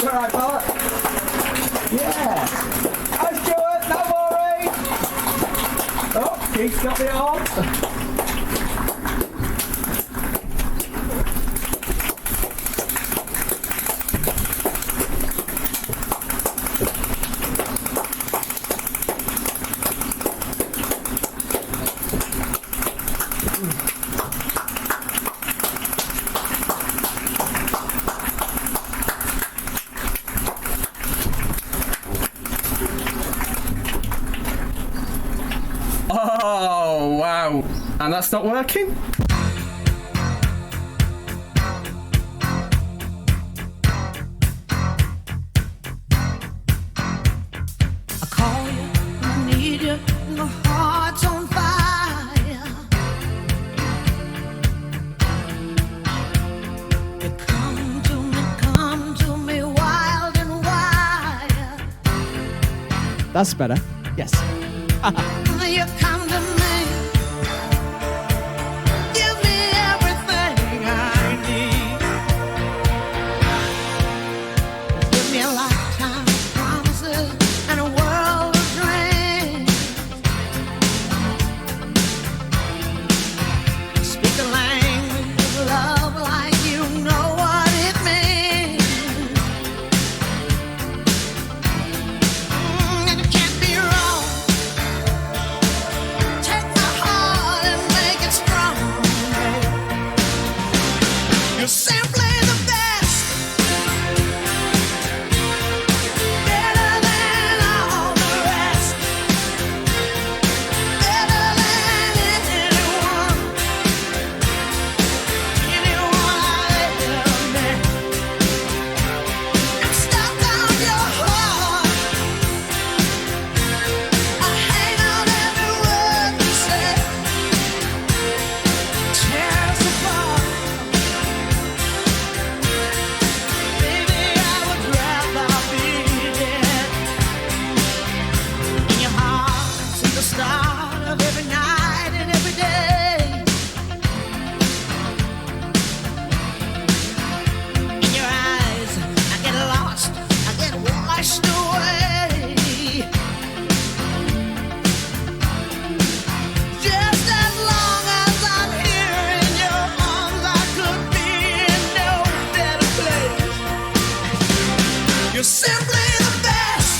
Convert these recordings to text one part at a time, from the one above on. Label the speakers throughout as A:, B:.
A: Alright, Bart. Yeah. Hi, Stuart. No worry. Oh, Keith's got the arm.
B: Oh, wow. And that's not working?
C: I call you, I need you, my heart's on fire. You come to me wild and wild.
D: That's better. Yes.
C: You come to me, give me everything I need. Give me a lifetime of promises and a world of dreams. Speak a language of love like you know what it means. And it can't be wrong. Take my heart and make it strong. You're simply the best, better than all the rest, better than anyone I've ever met. I'm stuck on your heart. I hang on every word you say. Tear us apart. Baby, I would rather be dead. In your heart, since the start of every night and every day. In your eyes, I get lost, I get washed away. Just as long as I'm here in your arms, I could be in no better place. You're simply the best,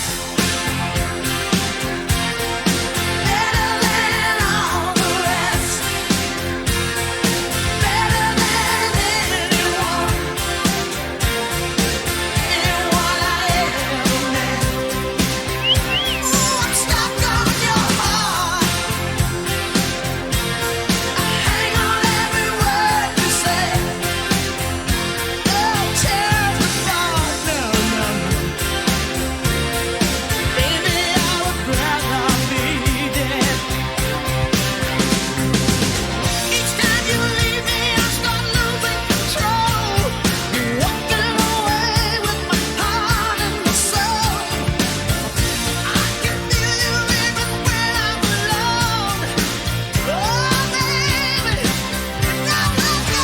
C: better than all the rest, better than anyone I ever met. Ooh, I'm stuck on your heart. I hang on every word you say. Oh, tear us apart. No, no, no. Baby, I would rather be dead. Each time you leave me, I start losing control. You're walking away with my heart and my soul. I can feel you even when I'm alone. Oh, baby, now let's go.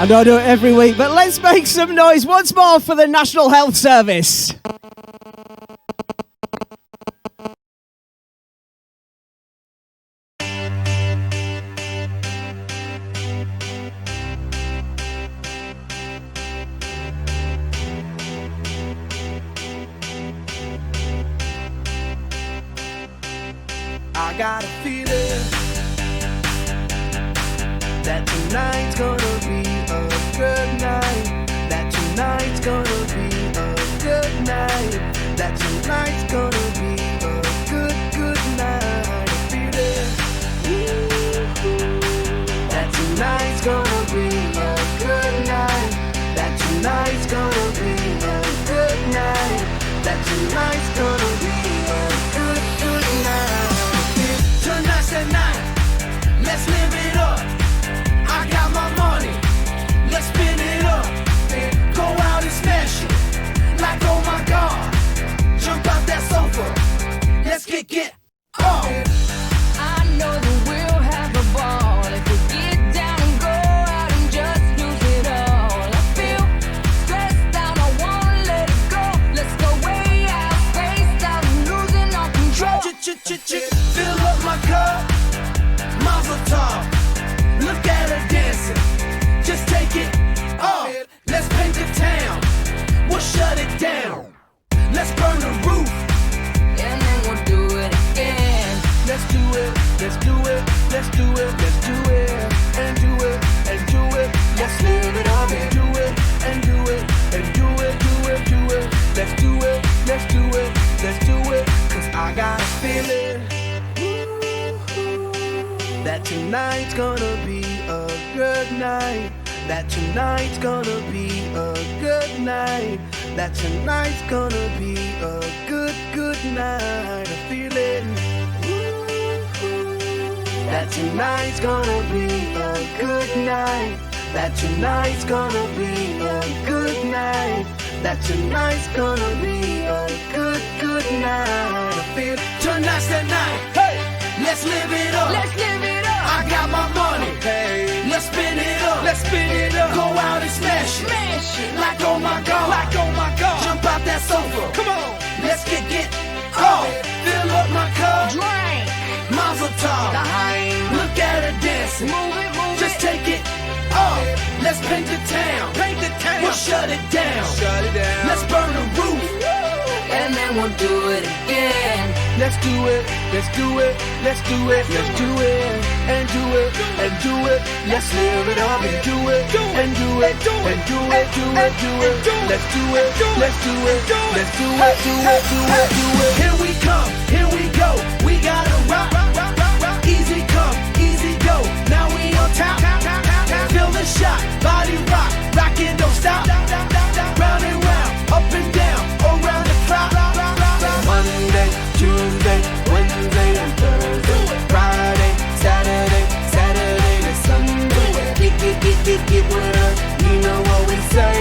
D: I know I do it every week, but let's make some noise once more for the National Health Service.
A: I got a feeling that tonight's gonna be a good night. That tonight's gonna be a good night. That tonight's gonna be a good, good night. I feel it. That tonight's gonna be a good night. That tonight's gonna be a good night. That tonight's gonna be a good, good night. Tonight's the night. Let's live it up. I got my money. Let's spin it up. Go out and smash it. Like oh my God. Jump out that sofa. Let's get up.
E: I know that we'll have a ball if we get down and go out and just lose it all. I feel stressed out, I wanna let it go. Let's go way out, spaced out, and losing our control.
A: Fill up my cup, Mazel tov. Look at her dancing, just take it off. Let's paint the town, we'll shut it down. Let's burn the roof,
E: And then we'll do it again.
A: let's do it, let's do it, let's do it, let's do it, and do it, and do it. Let's live it up and do it, and do it, and do it, do it, do it. Let's do it, let's do it, let's do it. Cause I got a feeling that tonight's gonna be a good night. That tonight's gonna be a good night. That tonight's gonna be a good, good night. I feel it. That tonight's gonna be a good night. That tonight's gonna be a good night. That tonight's gonna be a good, good night. I feel tonight's the night. Hey, let's live it up.
E: Let's live it up.
A: I got my money. Hey, let's spin it up. Let's spin it up. Go out and smash it.
E: Smash it.
A: Like oh my God. Like oh my God. Jump out that sofa. Come on. Let's get off. Fill up my cup.
E: Drink.
A: Mazel tov.
E: Time.
A: Look at her dancing.
E: Move it, move
A: Just
E: it.
A: take it off. Let's paint the town. Paint the town. We'll shut it down. Shut it down. Let's burn the roof.
E: And then we'll do it again.
A: Let's do it, let's do it, let's do it, let's do it, and do it, and do it. Let's live it up and do it, and do it, and do it, do it, do it. Let's do it, let's do it, let's do it, do it, do it, do it. Here we come, here we go. We gotta rock, rock, rock, rock. Easy come, easy go. Now we on top. Feel the shot, body rock, rockin' don't stop. Round and round, up and down, around the clock. Monday, Tuesday, Wednesday, and Thursday. Friday, Saturday, Saturday to Sunday. Get with us. You know what we say.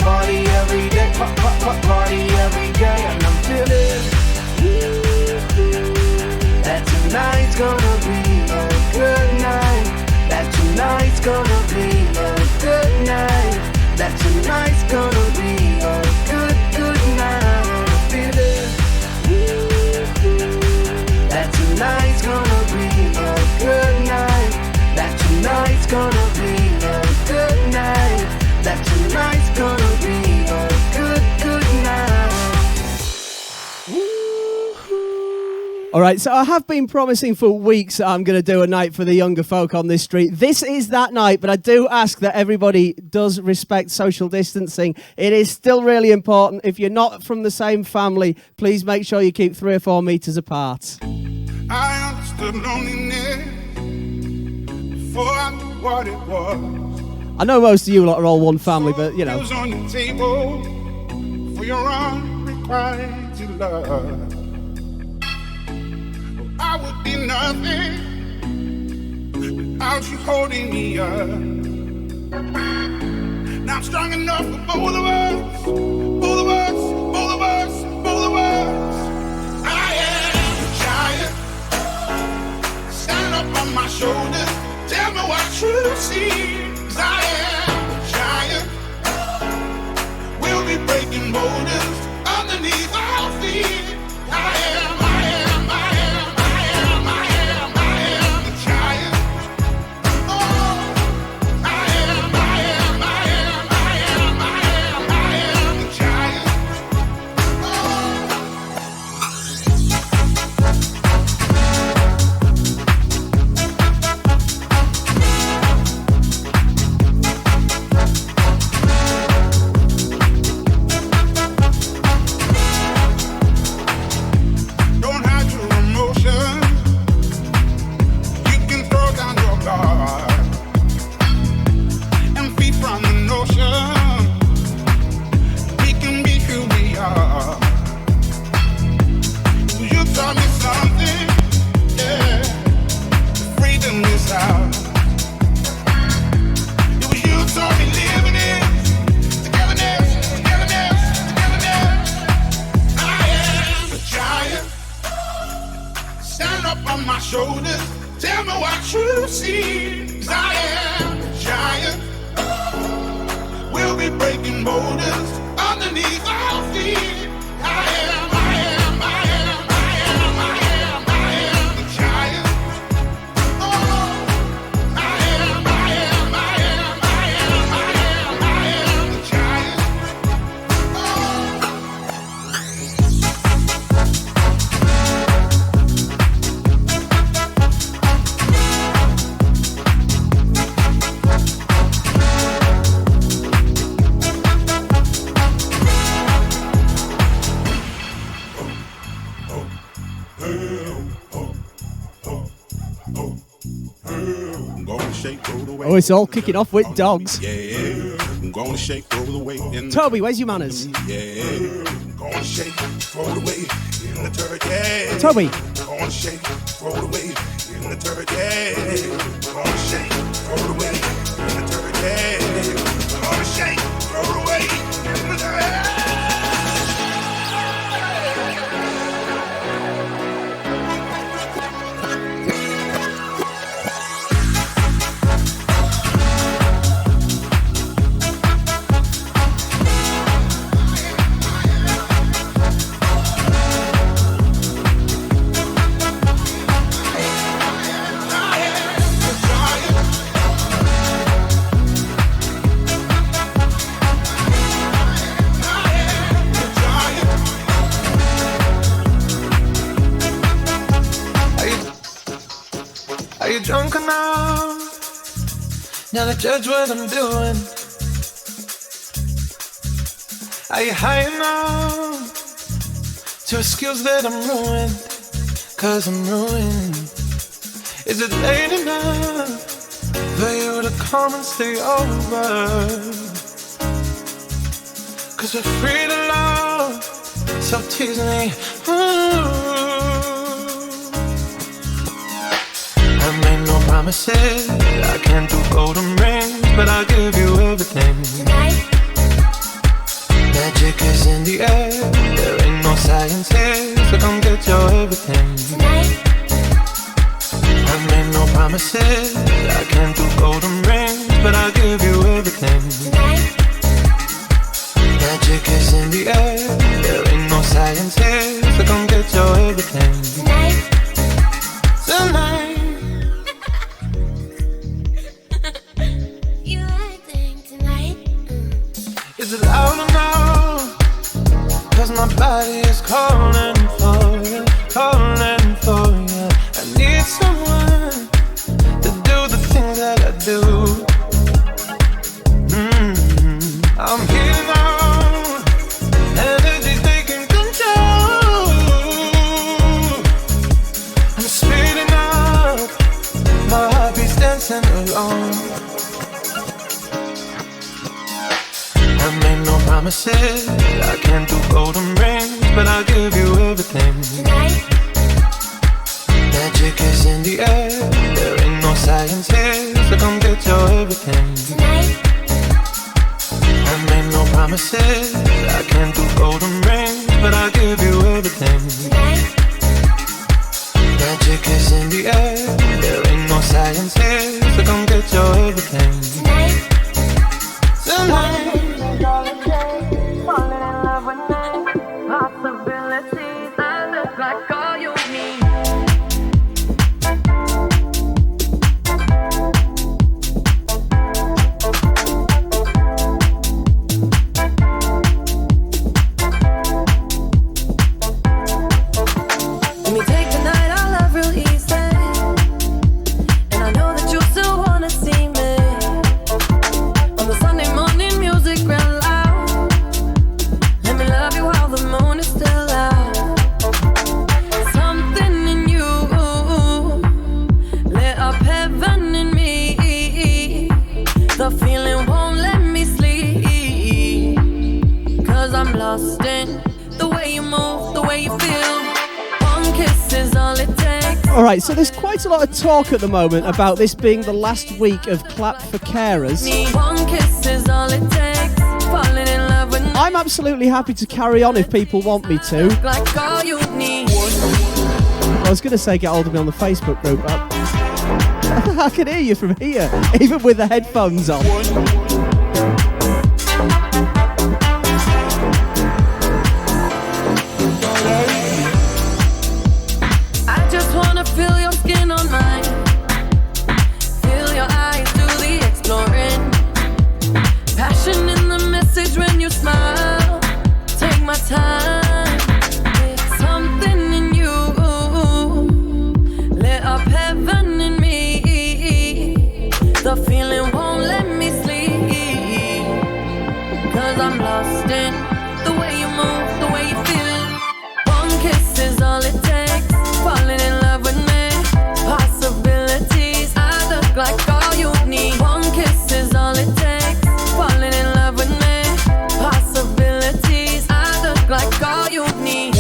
A: Party every day, party every day, and I'm feeling that tonight's gonna be a good night. That tonight's gonna be a good night. That tonight's gonna be a good, good night. I feel it. That tonight's gonna be a good night. That tonight's gonna be a good night. That tonight's gonna be a good, good night.
D: All right, so I have been promising for weeks that I'm going to do a night for the younger folk on this street. This is that night, but I do ask that everybody does respect social distancing. It is still really important. If you're not from the same family, please make sure you keep 3 or 4 meters apart.
F: I understood loneliness before I knew what it was.
D: I know most of you lot are all one family, but, you
F: It
D: know.
F: was on the table for your unrequited love. I would be nothing without you holding me up. Now I'm strong enough for both of us, both of us, both of us, both of us. I am a giant. Stand up on my shoulders. Tell me what you see. 'Cause I am a giant. We'll be breaking boulders underneath our feet. I am a giant. Oh, I am a giant. Oh. up on my shoulders. Tell me what you see. 'Cause I am a giant. We'll be breaking boulders underneath our feet. I am a giant. Oh, I am a giant. I'm gonna shake, roll the way.
D: Oh, it's all kicking off with dogs.
F: Yeah, I'm gonna shake, roll the way in the
D: Toby, where's your manners?
F: yeah. I'm gonna shake, roll the way in the turkey.
D: Toby.
F: Gonna shake, roll the way in the turkey. Gonna shake, roll the way in the turkey. Gonna shake, roll the way in the turkey.
G: Are you drunk enough now to judge what I'm doing? Are you high enough to excuse that I'm ruined? 'Cause I'm ruined. Is it late enough for you to come and stay over? 'Cause we're free to love, so tease me. Ooh. I made no promises, I can't do golden rings, but I'll give you everything.
C: Tonight,
G: Magic is in the air, there ain't no science here, so come get your everything.
C: tonight,
G: I made no promises, I can't do golden rings, but I'll give you everything.
C: tonight,
G: Magic is in the air, there ain't no science here, so come get your everything.
C: tonight.
G: Tonight.
C: You acting tonight.
G: Is it loud enough? 'Cause my body is calling for you, calling for you. I need someone to do the things that I do. I'm here now, energy's taking control. I'm speeding up, my heart beats dancing alone. I made no promises, I can't do golden rings, but I'll give you everything.
C: Tonight,
G: Magic is in the air, there ain't no science here, so come get your everything.
C: tonight,
G: I made no promises, I can't do golden rings, but I'll give you everything.
C: tonight,
G: Magic is in the air, there ain't no science here, so come get your everything.
C: tonight.
G: Tonight.
E: Falling in love with me. Possibilities that look like all you need. Let me take the night, I love real easy. And I know that you still wanna see me. On the Sunday morning, music real loud. Let me love you while the moon is still out. Something in you lit up heaven in me. The feeling won't let me sleep. 'Cause I'm lost in the way you move, the way you feel. One kiss is all it takes.
D: All right, so there's quite a lot of talk at the moment about this being the last week of Clap for Carers.
E: One kiss is all it takes. Falling in love with
D: I'm absolutely happy to carry on if people want me to.
E: like all you need.
D: I was going to say get hold of me on the Facebook group, but I can hear you from here, even with the headphones on.
E: I just wanna feel your skin on mine. Feel your eyes do the exploring. Passion in the message when you smile. Take my time. There's something in you. Lit up heaven in me. The feeling won't let me sleep. 'Cause I'm lost in the way you move, the way you feel. One kiss is all it takes. Falling in love with me. Possibilities. I look like all you need. One kiss is all it takes. Falling in love with me. Possibilities. I look like all you need.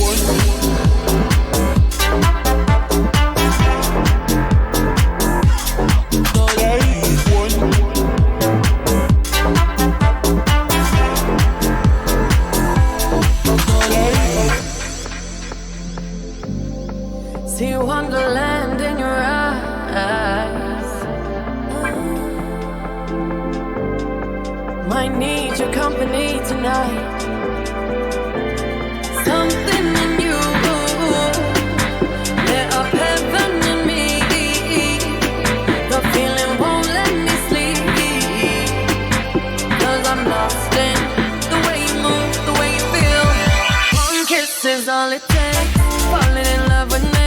E: See wonderland in your eyes. Might need your company tonight. Something in you lit up heaven in me. The feeling won't let me sleep. 'Cause I'm lost in the way you move, the way you feel. One kiss is all it takes. Falling in love with me.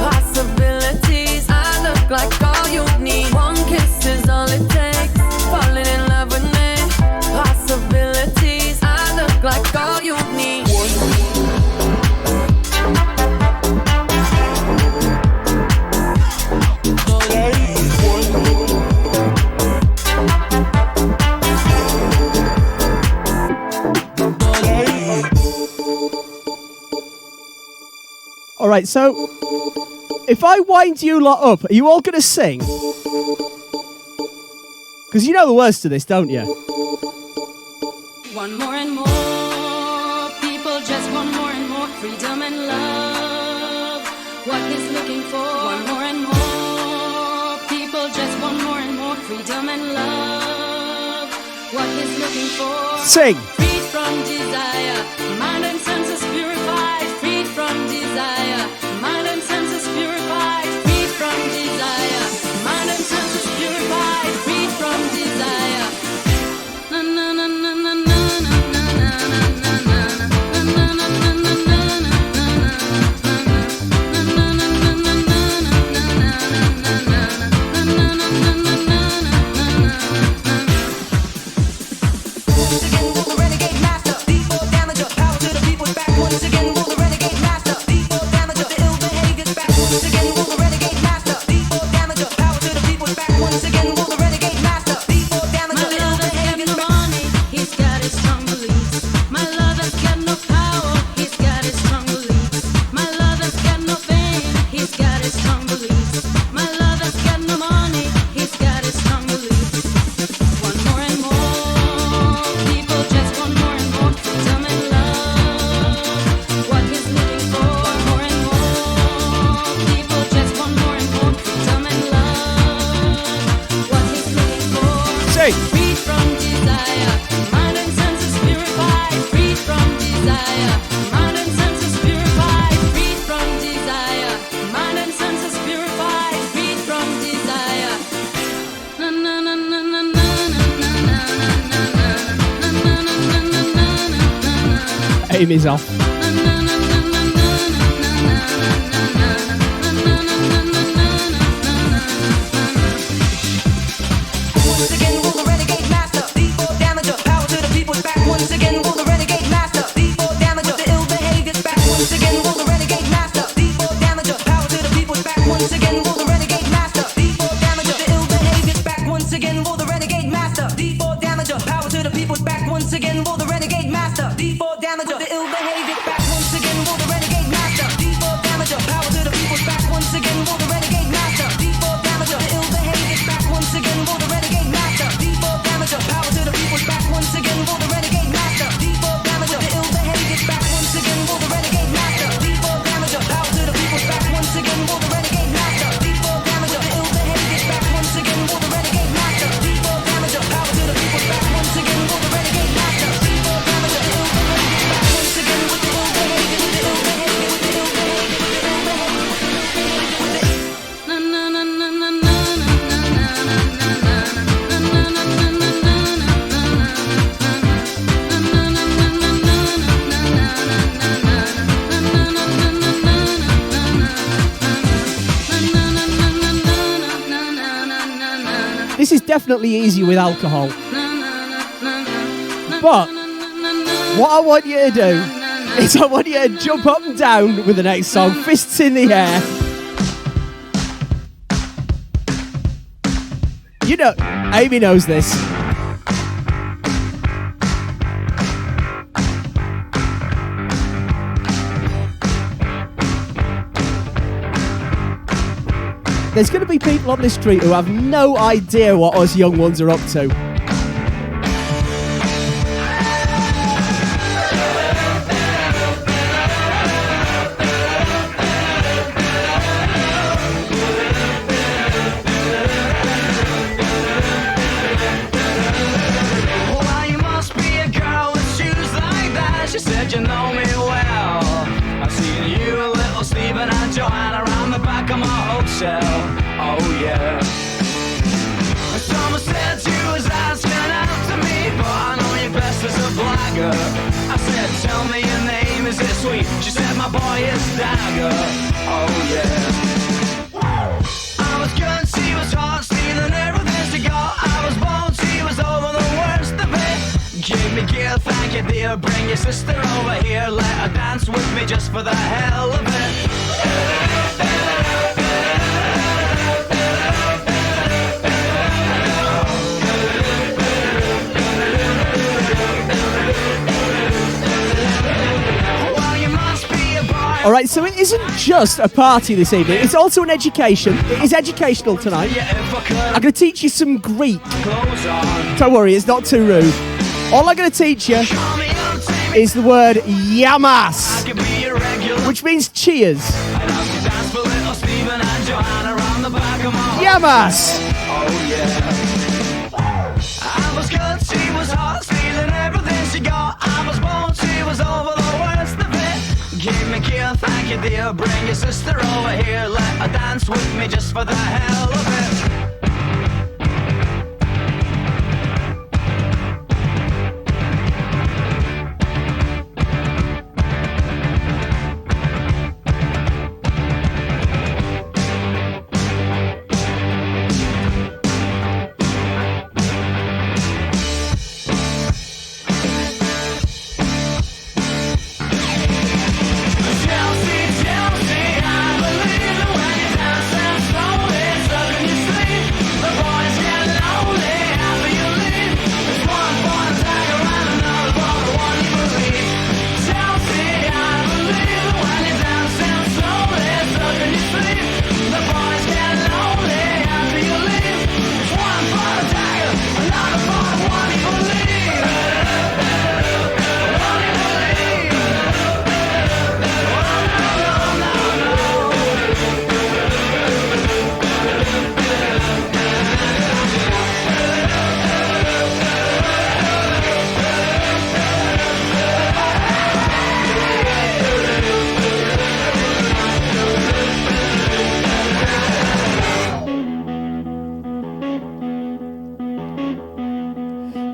E: Possibilities. I look like all you need. One kiss is all it takes. Falling in love with me. Possibilities. I look like all you need.
D: All right, so if I wind you lot up, are you all going to sing? Because you know the words to this, don't you?
E: One more and more people just want more and more freedom and love. What he's looking for. One more and more people just want more and more freedom and love. What he's looking for.
D: Sing.
E: Freed from desire, mind and senses purified. Freed from desire, mind and senses purified. Freed from desire, mind and senses purified. Freed from desire. Na na na na na na. Freed from desire, mind and senses purified. Freed from desire, mind and senses purified. Freed from desire, mind and senses purified. Freed from desire. Na na na na na na na.
D: Amy's off.
C: Power to the people back once again. Will the renegade master D4 damage of the ill behavior back
D: is definitely easy with alcohol. But what I want you to do is I want you to jump up and down with the next song, fists in the air. You know, Amy knows this. There's going to be people on this street who have no idea what us young ones are up to.
C: Well, you must be a girl with shoes like that. She said you know me well. I've seen you and little Stephen and Joanna around the back of my hotel. Oh yeah. Someone said you was asking after me, but I know you best as a blagger. I said, tell me your name, is it sweet? She said, my boy is Dagger. Oh yeah. I was good, she was hot, stealing everything she got. I was bold, she was over the worst of it. Give me gear, thank you dear. Bring your sister over here, let her dance with me just for the hell of it. Well, you must be a boy.
D: All right, so it isn't just a party this evening. It's also an education. It is educational tonight.
C: Yeah, if I could
D: I'm going to teach you some Greek.
C: close on.
D: Don't worry, it's not too rude. All I'm going to teach you
C: Call me up, take me.
D: is the word
C: I
D: yamas,
C: could be a regular.
D: which means cheers.
C: And I could dance for little Stephen and Joanna around the back of my
D: Yamas!
C: Oh yeah. I was good, she was hot, stealing everything she got. I was bold, she was over the worst of it. Give me kill, thank you dear. Bring your sister over here, let her dance with me just for the hell of it. Chelsea, Chelsea, I believe that when you dance and slowly sucking your sleep, the boys get lonely after you leave. There's one for the tiger and another for the one you believe. Chelsea, I believe that when you dance and slowly sucking your sleep, the boys get lonely after you leave. There's one for the tiger, another for the one you believe.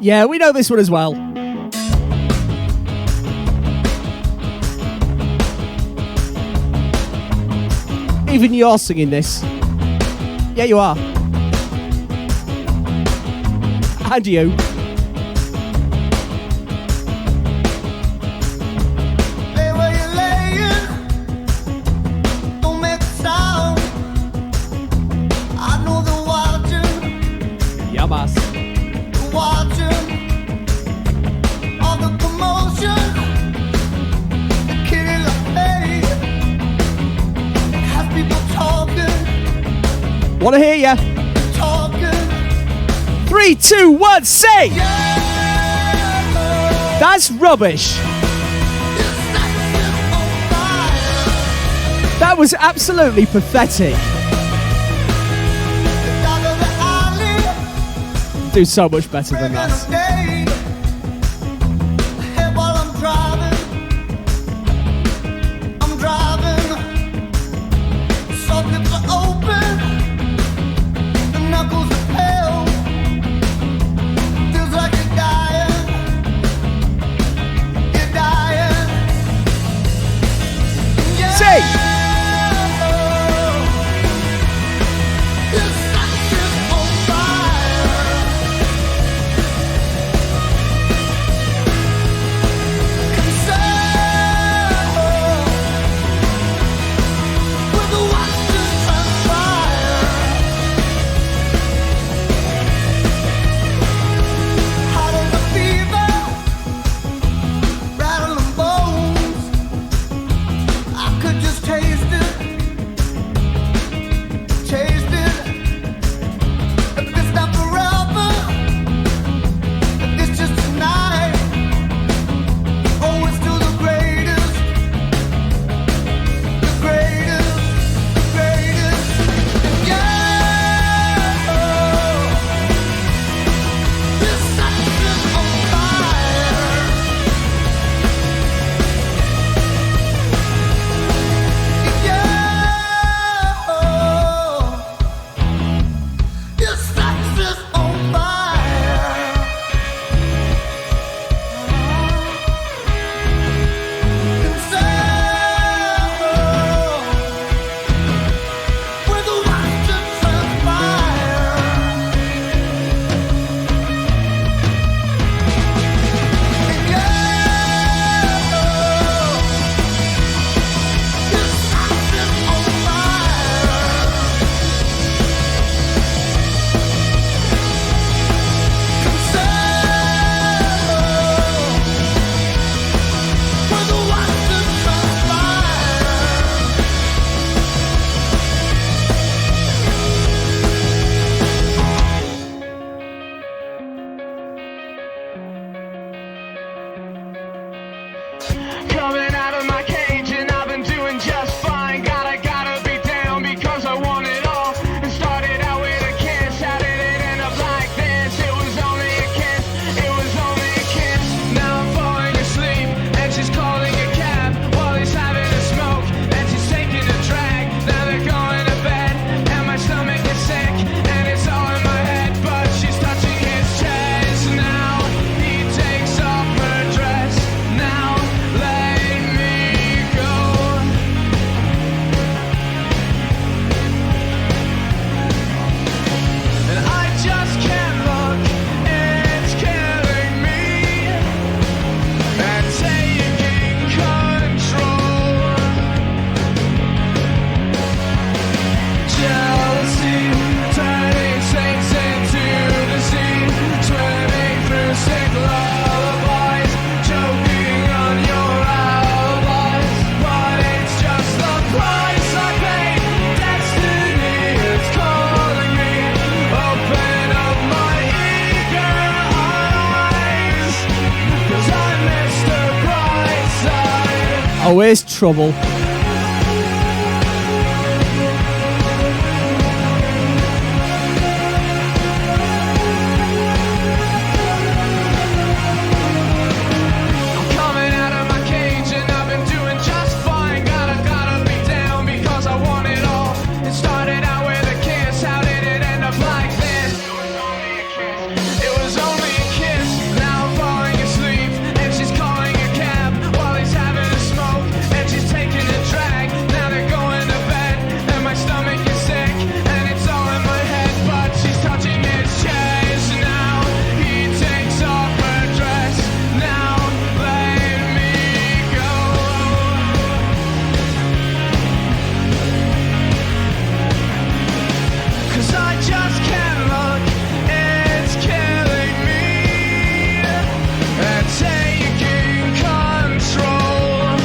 D: Yeah, we know this one as well. Even you're singing this. Yeah, you are. And you.
H: Lay where you're laying, don't make a sound. I know they're watching,
D: Yamas.
H: they're watching. All the commotion, the killing of faith, has people talking,
D: Want to hear ya?
H: talking.
D: 3, 2, 1, sing!
H: Yeah,
D: That's rubbish.
H: it's like it's on fire.
D: That was absolutely pathetic.
H: The dark of the alley,
D: Do so much better than
H: breaking
D: that.
H: of day. Ahead while I'm driving, soft lips are open, the knuckles are pale. Feels like you're dying, yeah.
D: Sing!
H: This life is on fire.
D: Oh, here's trouble.
I: I'm coming out of my cage and I've been doing just fine. Gotta be down because I want it all. It started out with a kiss. How did it end up like this? It was only a kiss. Now I'm falling asleep and she's calling a cab while he's having a smoke and she's taking a drag. Now they're going to bed and my stomach is sick and it's all in my head. But she's touching his chest now. He takes off her dress. Now let me go. 'Cause I just can't look. It's killing me. And taking control.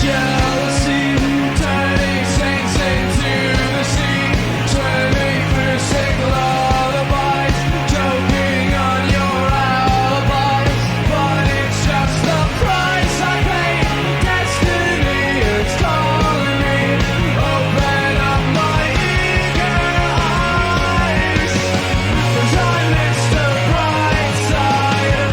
I: Jealousy turning saints into the sea. Turning through sick lullabies. Joking on your alibis. But it's just the price I pay. Destiny is calling me. Open up my eager eyes. 'Cause I missed the bright side.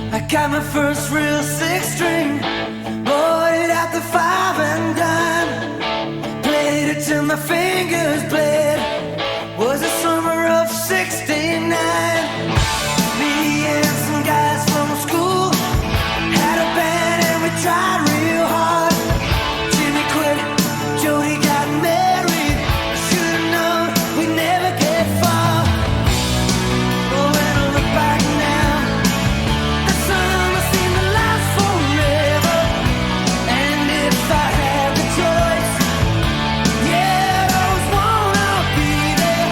H: I got my first real six string, bought it at the 5 and dime. Played it till my fingers bled. Was the summer of '69. Me and some guys from school had a band and we tried real hard. Jimmy quit, Jody got married. Should've known we'd never get far. But when I look back now, the summer seemed to last forever. And if I had the choice, yeah, I'd always wanna be there.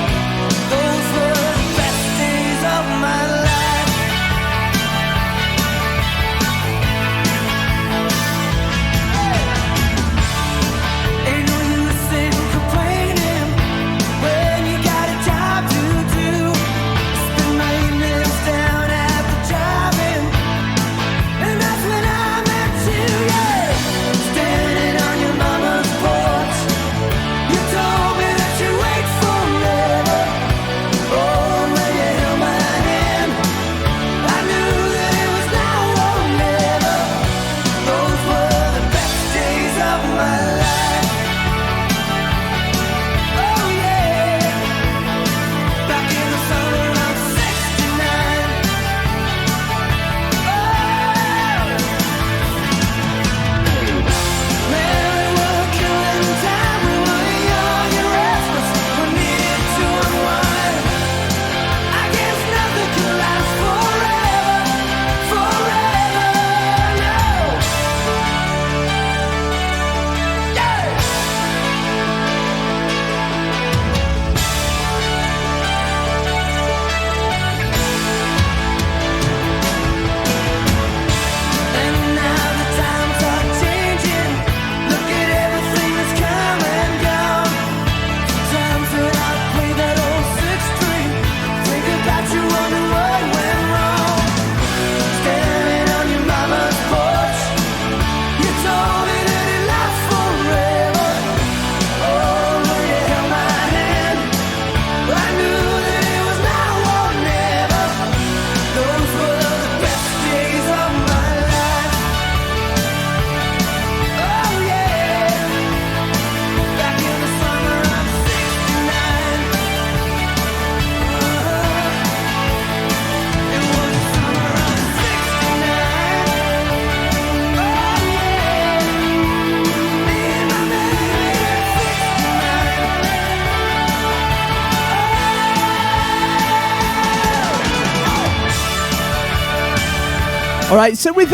D: All right, so with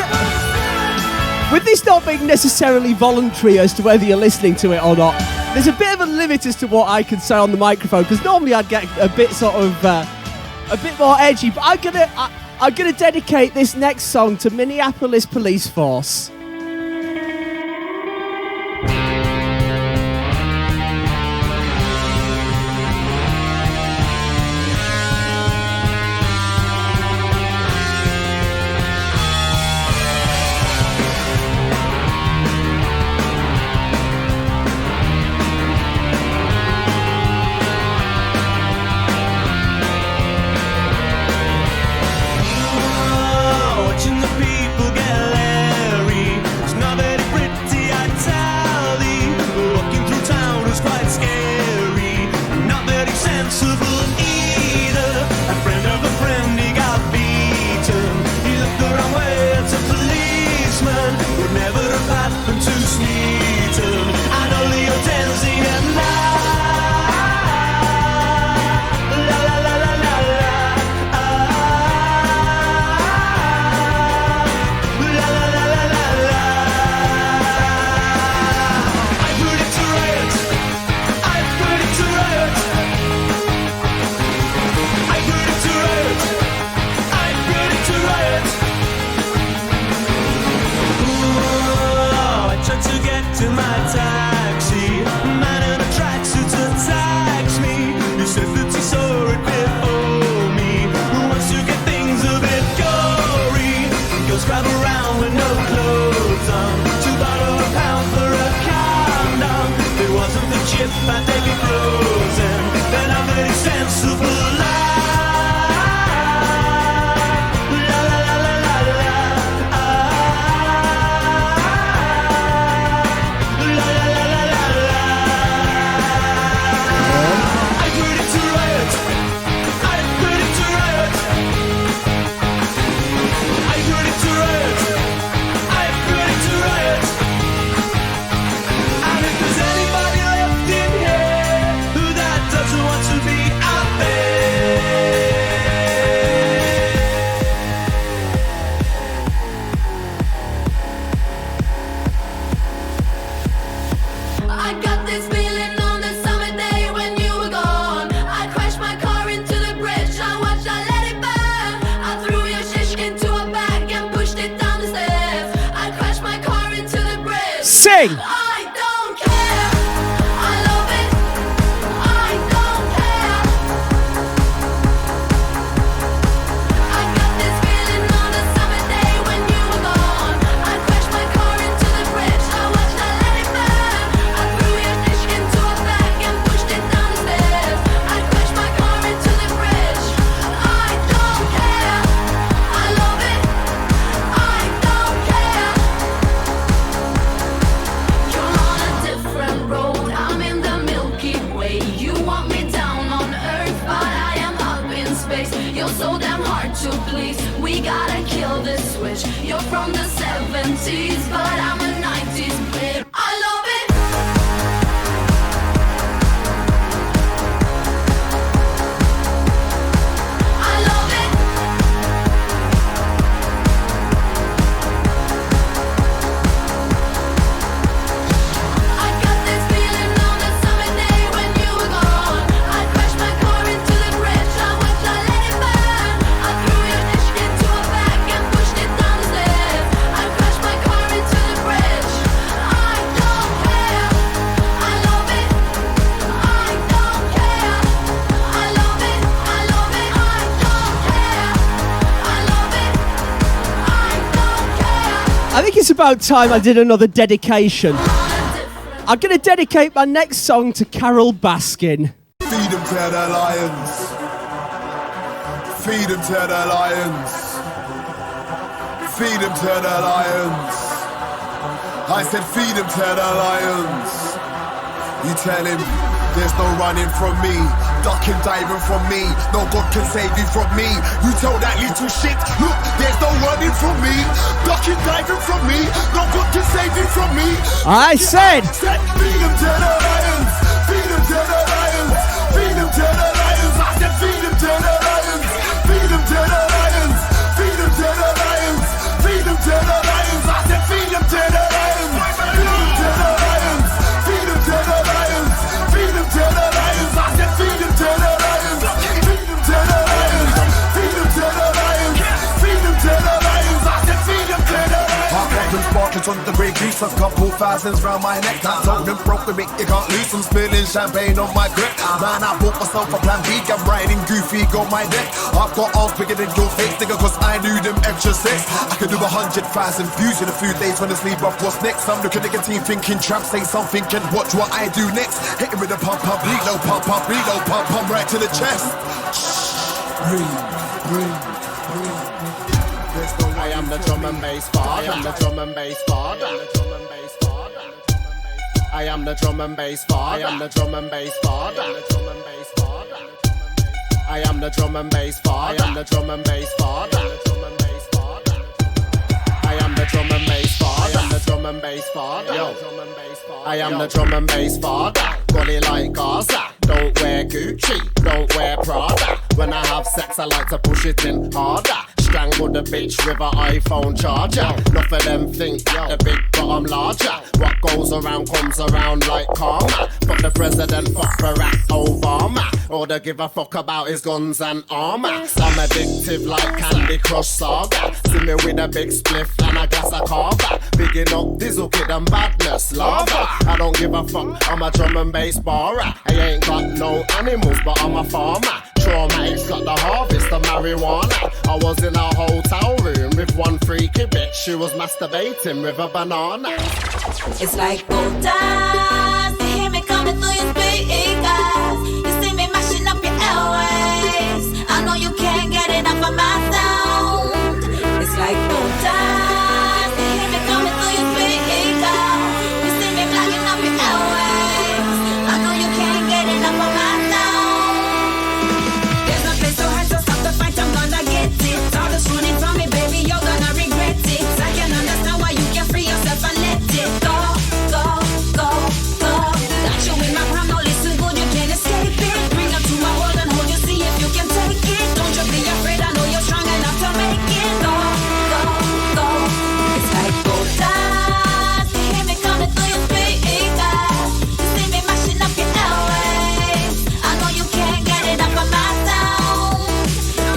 D: this not being necessarily voluntary as to whether you're listening to it or not, there's a bit of a limit as to what I can say on the microphone, because normally I'd get a bit sort of a bit more edgy, but I'm gonna dedicate this next song to Minneapolis Police Force.
H: Watching the people get leery. It's not very pretty, I tell thee. Walking through town is quite scary. Not very sensible either. A friend of a friend, he got beaten. He looked the wrong way at a policeman. Would never have happened to Smeaton. I know Leo dancing at night. La la la la la la. To my taxi, man in a tracksuit attacks me. He said that he saw it before me. Who wants to get things a bit gory? Girls drive around with no clothes on. $2 a pound for a condom. If it wasn't the chip, I'd take it frozen. Then I'm very sensible.
C: I got this feeling on the summer day when you were gone. I crashed my car into the bridge. I watched, I let it burn. I threw your shish into a bag and pushed it down the stairs. I crashed my car into the bridge.
D: Sing!
C: I don't care. I love it. I don't care. I got this feeling on the summer day when you were gone. I crashed my car into the bridge. I watched, I let it burn. I threw your dish into a bag and pushed it down the stairs. I crashed my car into the bridge. I don't care. I love it. I don't care. You're on a different road. I'm in the Milky Way. You want me down on Earth, but I am up in space. You're so damn hard to please. We gotta kill this switch. You're from the 70s, but I'm a 90s babe. I love it. I love it. I got this feeling on the summer day when you were gone. I crashed my car into the bridge. I watched, I let it burn. I threw your dish into a bag and pushed it down the stairs. I crashed my car into the bridge. I don't care. I love it. I don't care. I love it. I love it. I don't care. I love it. I don't care.
D: I think it's about time I did another dedication. I'm going to dedicate my next song to Carol Baskin.
F: Feed them to the lions. Feed them to the lions. Feed them to the lions. I said feed them to the lions. You tell him there's no running from me, ducking, diving from me. No God can save you from me. You tell that little shit, look, there's no running from me, ducking, diving from me. No God can save you from me.
D: I said,
F: feed them to the lions. Feed them to the lions. Feed them to the lions. I said feed them to the lions. Feed them to the lions. Feed them to the lions.
J: a couple thousands round my neck. I told them broke the you can't lose. I'm spilling champagne on my grip. Man, I bought myself a plan B. I'm riding goofy, got my deck. I've got arms bigger than your face, nigga, cause I knew them extra six. I could do 100,000 views in a few days when I sleep up. What's next? I'm looking at the team thinking trap, say something and watch what I do next. Hit it with a pump, pump, reload, pump, pump, reload, pump, pump, right to the chest. Breathe.
K: I am the drum and bass father. I am the drum and bass father. I am the drum and bass father. I am the drum and bass father. I am the drum and bass father. I am the drum and bass father. I am the drum and bass father. I am the drum and bass father. Yo. I am the drum and bass father. Got it like Gaza. Don't wear Gucci, don't wear Prada. When I have sex, I like to push it in harder. Strangle the bitch with an iPhone charger. Enough of them think the big but I'm larger. What goes around comes around like karma. Fuck the president, fuck Barack Obama. All they give a fuck about is guns and armor. I'm addictive like Candy Crush Saga. See me with a big spliff and a glass of carver. Bigging up Dizzle Kid and badness, lava. I don't give a fuck, I'm a drum and bass barer. I ain't got no animals, but I'm a farmer. Traumatics got the harvest of marijuana. I was in a hotel room with one freaky bitch. She was masturbating with a banana.
E: It's like gold dust. You hear me coming through your speakers. You see me mashing up your airways. I know you can't get enough of my sound. It's like gold dust. You hear me coming through your speakers. You see me blacking up your airways. I know you can't get enough of my sound. There's no place so hard to stop the fight. I'm gonna get it. All this running from me, baby, you're gonna regret it. I can understand why you can't free yourself and let it go. Got you in my palm, now listen good, you can't escape it. Bring her to my world and hold you, see if you can take it. Don't you be afraid, I know you're strong enough to make it. Go. It's like gold dust. You hear me coming through your speakers. You see me mashing up your airways. I know you can't get enough of my sound.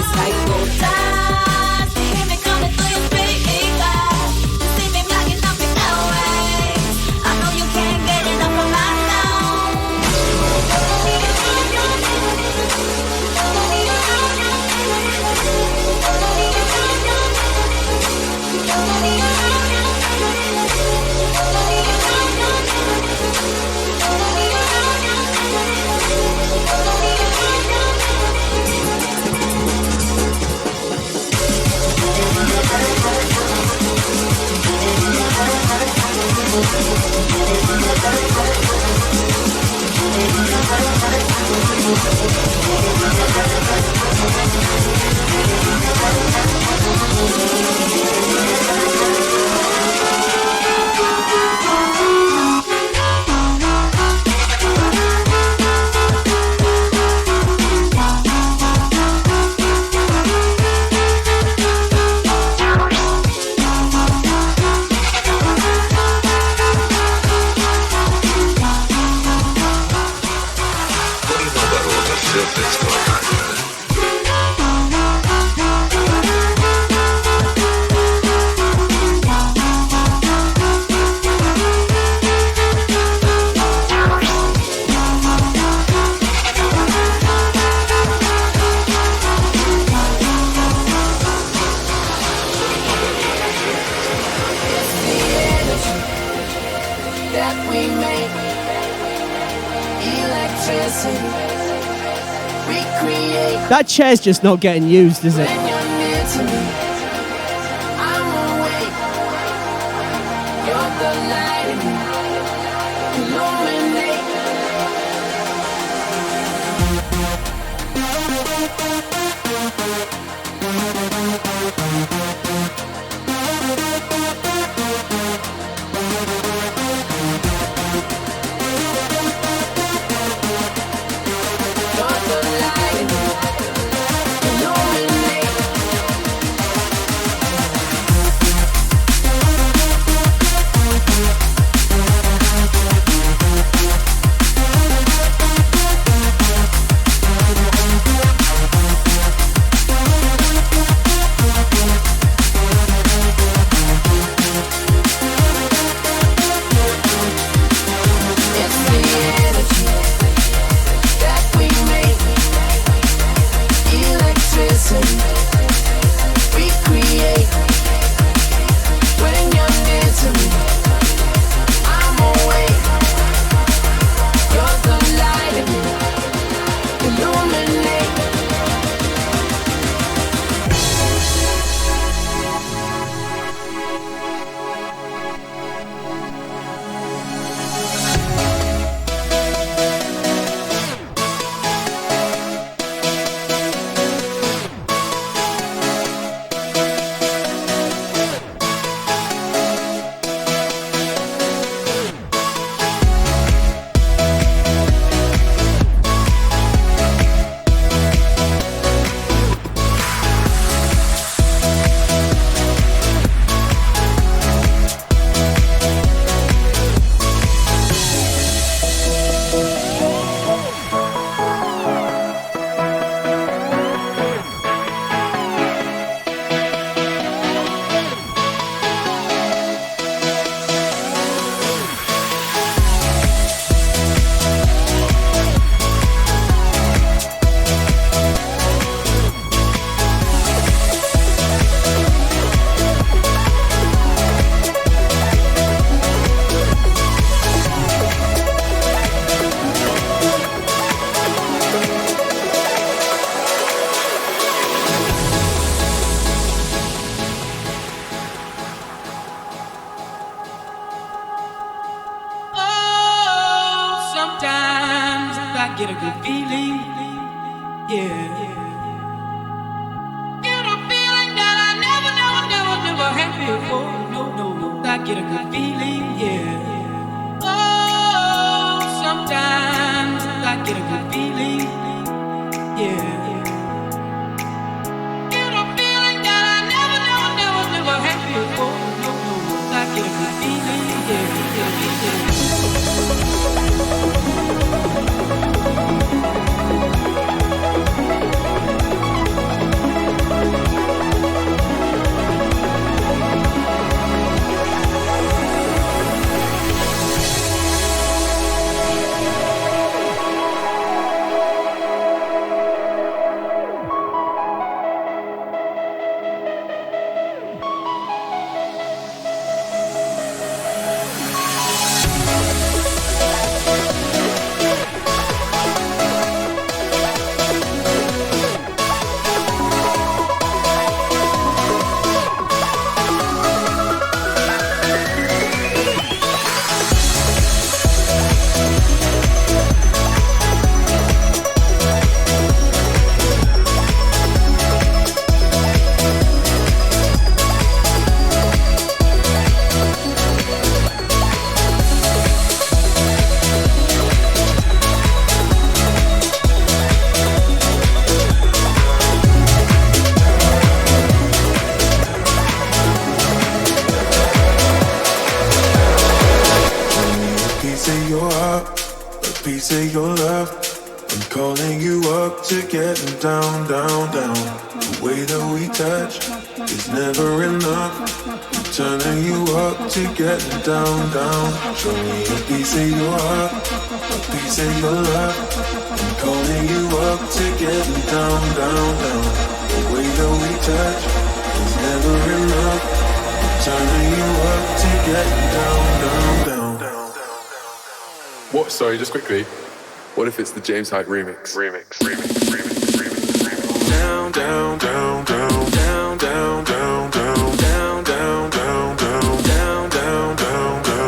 E: It's like gold dust. You hear me coming through your speakers. You see me blacking up your airways. I know you can't get enough of my sound. That we make electricity, recreate.
D: That chair's just not getting used, is it?
E: When you're near to me, I'm awake. You're the light in me, illuminate. You're the light in me, illuminate.
H: get a good feeling, yeah. Get a feeling that I never had before. No, I get a good feeling, yeah. Oh, sometimes I get a good feeling, yeah. Get a feeling that I never had before. No, I get a good feeling, yeah.
G: Down, down, show me a piece of your heart, a piece of your love. I'm calling you up to get down, down, down. The way that we touch is never enough. I'm turning you up to get down, down, down.
L: What? Sorry, just quickly. What if it's the James Hype remix? Remix.
G: Down, down, down, down, down, down, down, down, down, down, down, down, down, down, down.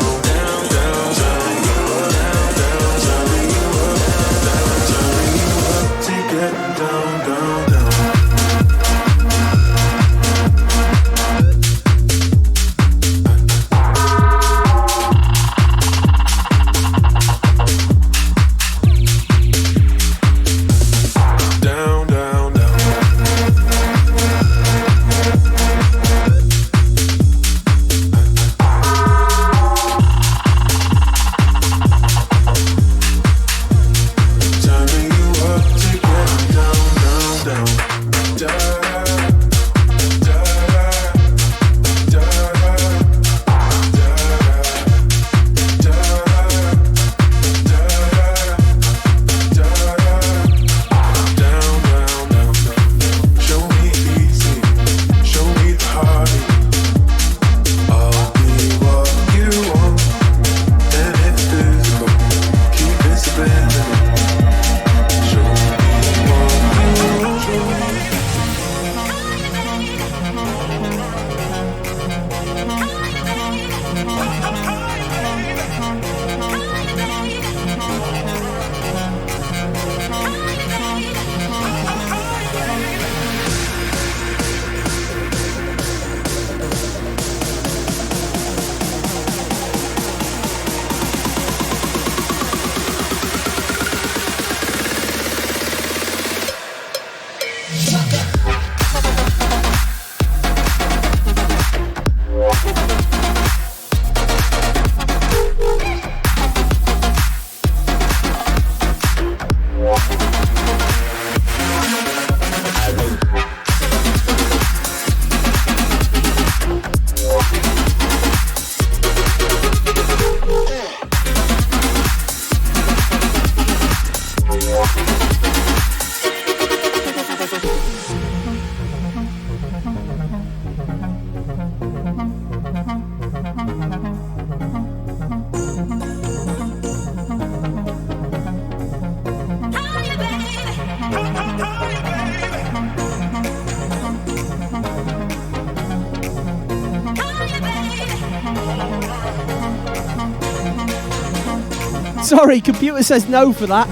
D: Sorry, computer says no for that.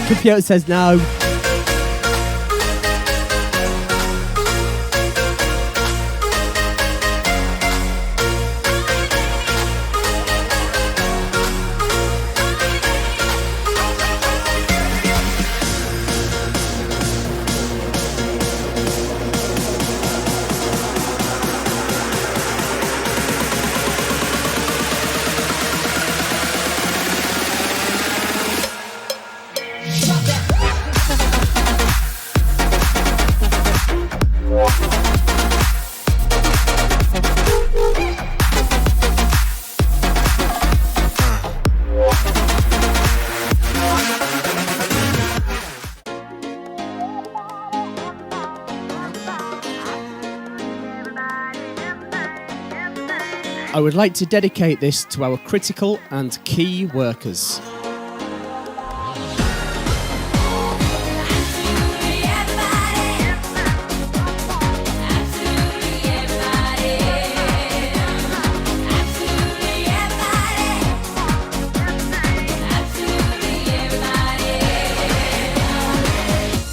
D: Computer says no. I would like to dedicate this to our critical and key workers.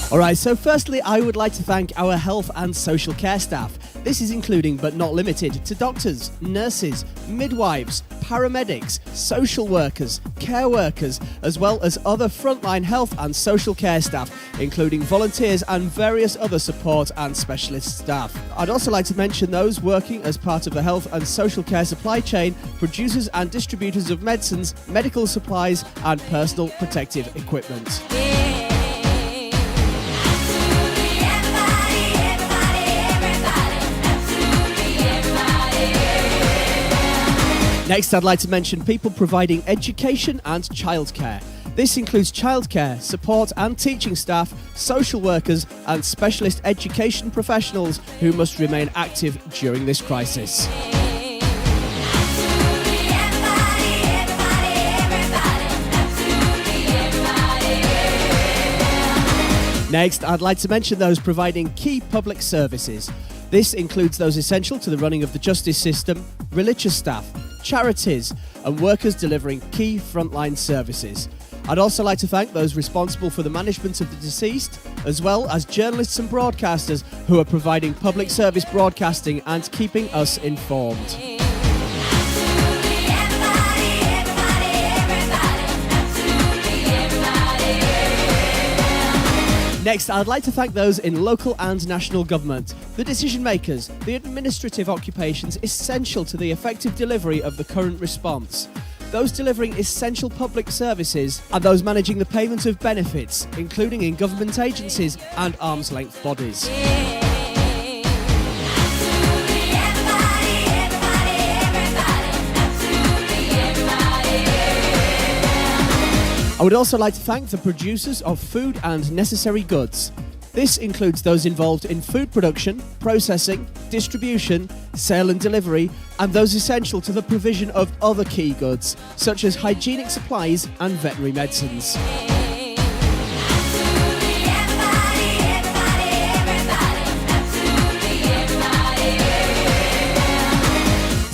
D: Alright, so firstly, I would like to thank our health and social care staff. This is including, but not limited to, doctors, nurses, midwives, paramedics, social workers, care workers, as well as other frontline health and social care staff, including volunteers and various other support and specialist staff. I'd also like to mention those working as part of the health and social care supply chain, producers and distributors of medicines, medical supplies, and personal protective equipment. Next, I'd like to mention people providing education and childcare. This includes childcare, support and teaching staff, social workers and specialist education professionals who must remain active during this crisis. Next, I'd like to mention those providing key public services. This includes those essential to the running of the justice system, religious staff, charities, and workers delivering key frontline services. I'd also like to thank those responsible for the management of the deceased, as well as journalists and broadcasters who are providing public service broadcasting and keeping us informed. Next, I'd like to thank those in local and national government, the decision makers, the administrative occupations essential to the effective delivery of the current response, those delivering essential public services, and those managing the payment of benefits, including in government agencies and arm's-length bodies. I would also like to thank the producers of food and necessary goods. This includes those involved in food production, processing, distribution, sale and delivery, and those essential to the provision of other key goods, such as hygienic supplies and veterinary medicines.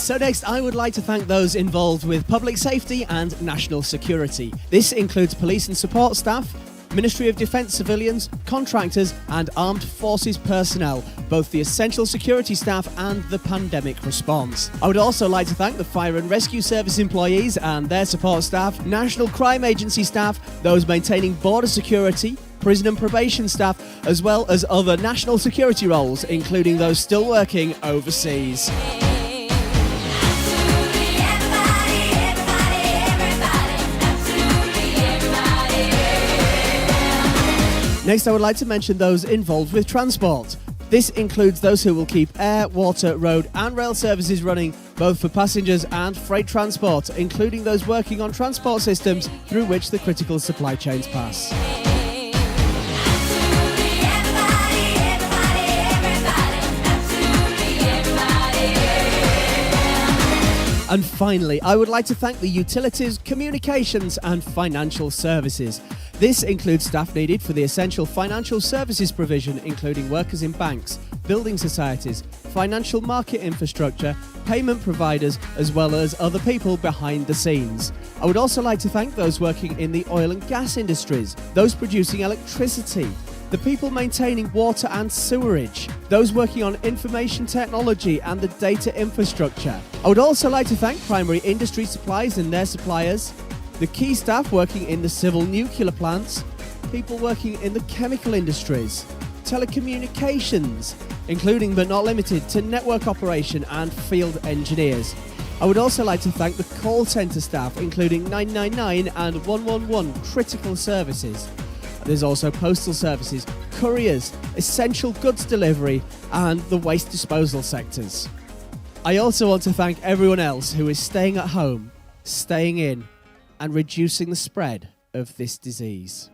D: So next, I would like to thank those involved with public safety and national security. This includes police and support staff, Ministry of Defence civilians, contractors and armed forces personnel, both the essential security staff and the pandemic response. I would also like to thank the Fire and Rescue Service employees and their support staff, National Crime Agency staff, those maintaining border security, prison and probation staff, as well as other national security roles, including those still working overseas. Next, I would like to mention those involved with transport. This includes those who will keep air, water, road and rail services running, both for passengers and freight transport, including those working on transport systems through which the critical supply chains pass. And finally, I would like to thank the utilities, communications and financial services. This includes staff needed for the essential financial services provision, including workers in banks, building societies, financial market infrastructure, payment providers, as well as other people behind the scenes. I would also like to thank those working in the oil and gas industries, those producing electricity, the people maintaining water and sewerage, those working on information technology and the data infrastructure. I would also like to thank primary industry suppliers and their suppliers, the key staff working in the civil nuclear plants, people working in the chemical industries, telecommunications, including but not limited to network operation and field engineers. I would also like to thank the call centre staff, including 999 and 111 critical services. There's also postal services, couriers, essential goods delivery, and the waste disposal sectors. I also want to thank everyone else who is staying at home, staying in, and reducing the spread of this disease.